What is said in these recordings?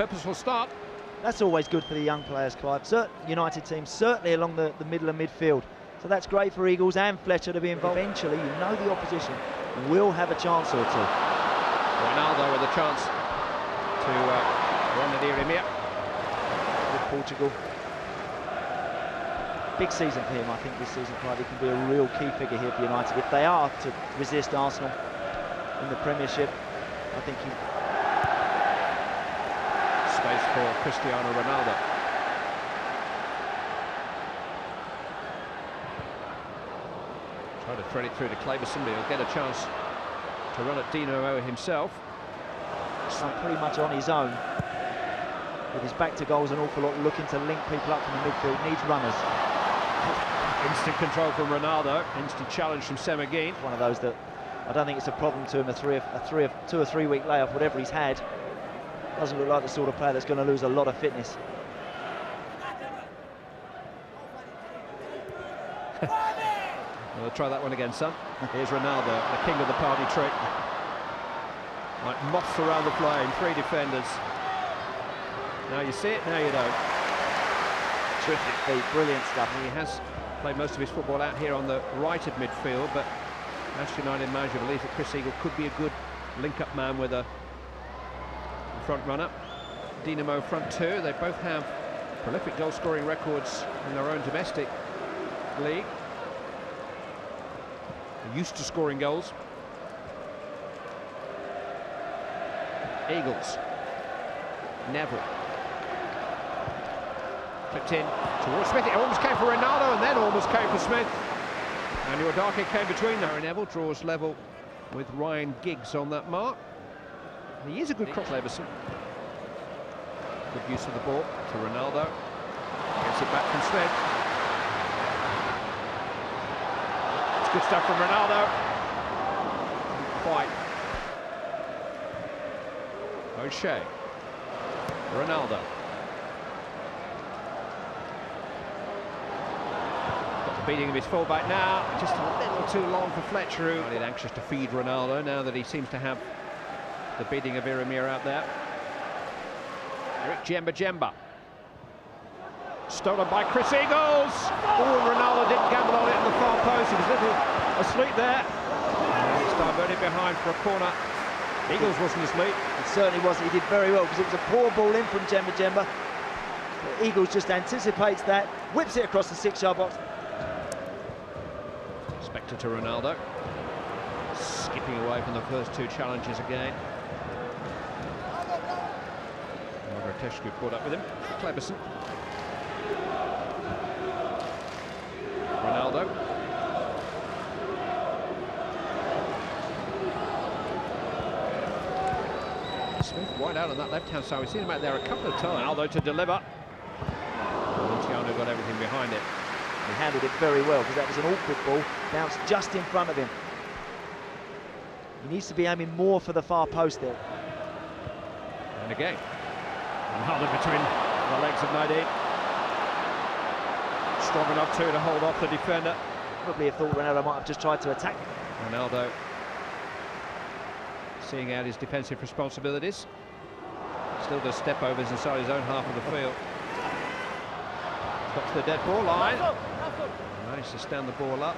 purposeful start. That's always good for the young players, Clive. United teams, certainly along the middle of midfield. So that's great for Eagles and Fletcher to be involved. Eventually, you know the opposition will have a chance or two. Ronaldo with a chance to run it here. With Portugal. Big season for him, I think, this season, Clive. He can be a real key figure here for United. If they are to resist Arsenal in the Premiership, I think he... Space for Cristiano Ronaldo. Try to thread it through to Claverson, but he'll get a chance to run at Dinamo himself. So pretty much on his own. With his back to goals, an awful lot looking to link people up from the midfield. Needs runners. Instant control from Ronaldo. Instant challenge from Semeghine. One of those that I don't think it's a problem to him. A 2 or 3 week layoff, whatever he's had, doesn't look like the sort of player that's going to lose a lot of fitness. We'll try that one again, son. Here's Ronaldo, the king of the party trick. Like moths around the flame, 3 defenders. Now you see it, now you don't. Terrific feet, brilliant stuff. He has played most of his football out here on the right of midfield, but Manchester United manager believes that Chris Eagle could be a good link-up man with a front runner. Dinamo front two. They both have prolific goal-scoring records in their own domestic league. They're used to scoring goals. Eagles. Neville. Clipped in towards Smith. It almost came for Ronaldo and then almost came for Smith. And Iwadake came between there. Neville draws level with Ryan Giggs on that mark. He is a good cross. Claverson. Good use of the ball to Ronaldo. Gets it back from Smith. It's good stuff from Ronaldo. Quite. O'Shea. Ronaldo. Beating of his fullback now, just a little too long for Fletcher, who is anxious to feed Ronaldo now that he seems to have the beating of Iramir out there. Eric Djemba. Stolen by Chris Eagles. Oh, Ronaldo didn't gamble on it in the far post. He was a little asleep there. And it's diverted behind for a corner. Eagles wasn't asleep. It certainly wasn't. He did very well because it was a poor ball in from Djemba. But Eagles just anticipates that, whips it across the 6-yard box. Spectre to Ronaldo, skipping away from the first 2 challenges again. Margaretescu caught up with him. Claverson. Ronaldo. Smith wide out on that left-hand side. We've seen him out there a couple of times. Ronaldo to deliver. Cristiano got everything behind it. He handled it very well because that was an awkward ball, bounced just in front of him. He needs to be aiming more for the far post there. And again, Ronaldo between the legs of Nadine. Strong enough too to hold off the defender. Probably have thought Ronaldo might have just tried to attack. Ronaldo seeing out his defensive responsibilities. Still does step overs inside his own half of the field. Got to the dead ball line. Managed to stand the ball up.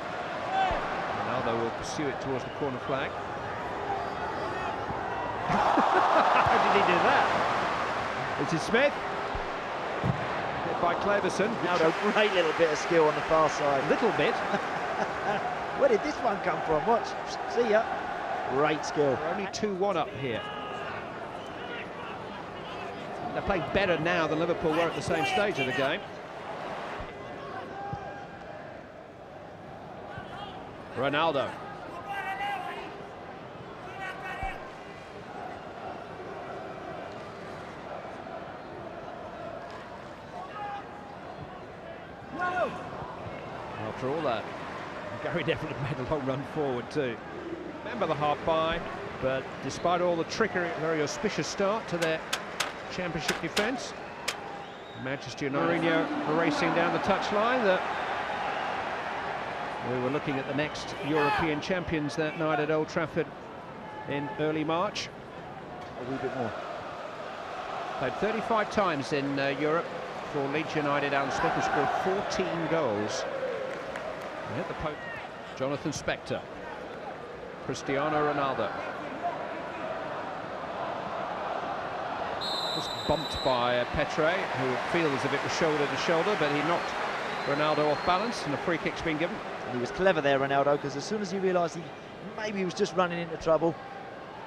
Ronaldo will pursue it towards the corner flag. How did he do that? This is Smith. Hit by Claverson. Ronaldo, great little bit of skill on the far side. Little bit. Where did this one come from? Watch. See ya. Great skill. We're only 2-1 up here. They're playing better now than Liverpool were at the same stage of the game. Ronaldo. After all that, Gary Neville made a long run forward too. Remember the half-by, but despite all the trickery, a very auspicious start to their championship defence. Manchester United Mourinho racing down the touchline. We were looking at the next European champions that night at Old Trafford in early March. A wee bit more. Played 35 times in Europe for Leeds United. Alan Smith has scored 14 goals. He hit the post. Jonathan Spector. Cristiano Ronaldo. Just bumped by Petre, who feels as if it was shoulder to shoulder, but he knocked Ronaldo off balance, and a free kick's been given. And he was clever there, Ronaldo, because as soon as he realised he was just running into trouble,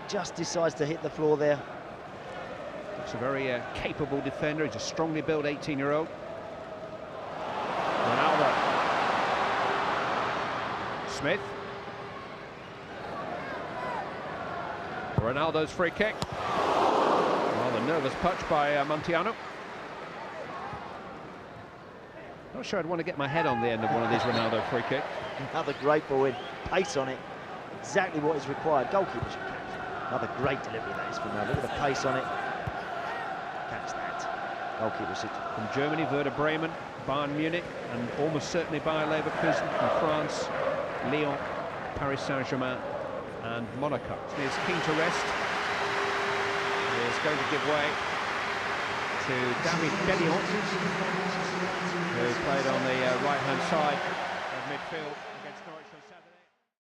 just decides to hit the floor there. He's a very capable defender. He's a strongly built 18-year-old. Ronaldo. Smith. Ronaldo's free kick. Rather nervous touch by Montiano. Not sure I'd want to get my head on the end of one of these Ronaldo free kicks. Another great ball in, pace on it, exactly what is required. Goalkeeper should catch it. Another great delivery that is from now. Look at the pace on it. Catch that. Goalkeeper should. From Germany, Werder Bremen, Bayern Munich, and almost certainly Bayer Leverkusen. From France, Lyon, Paris Saint-Germain, and Monaco. He is keen to rest. He is going to give way to David Bellion, who played on the right-hand side of midfield.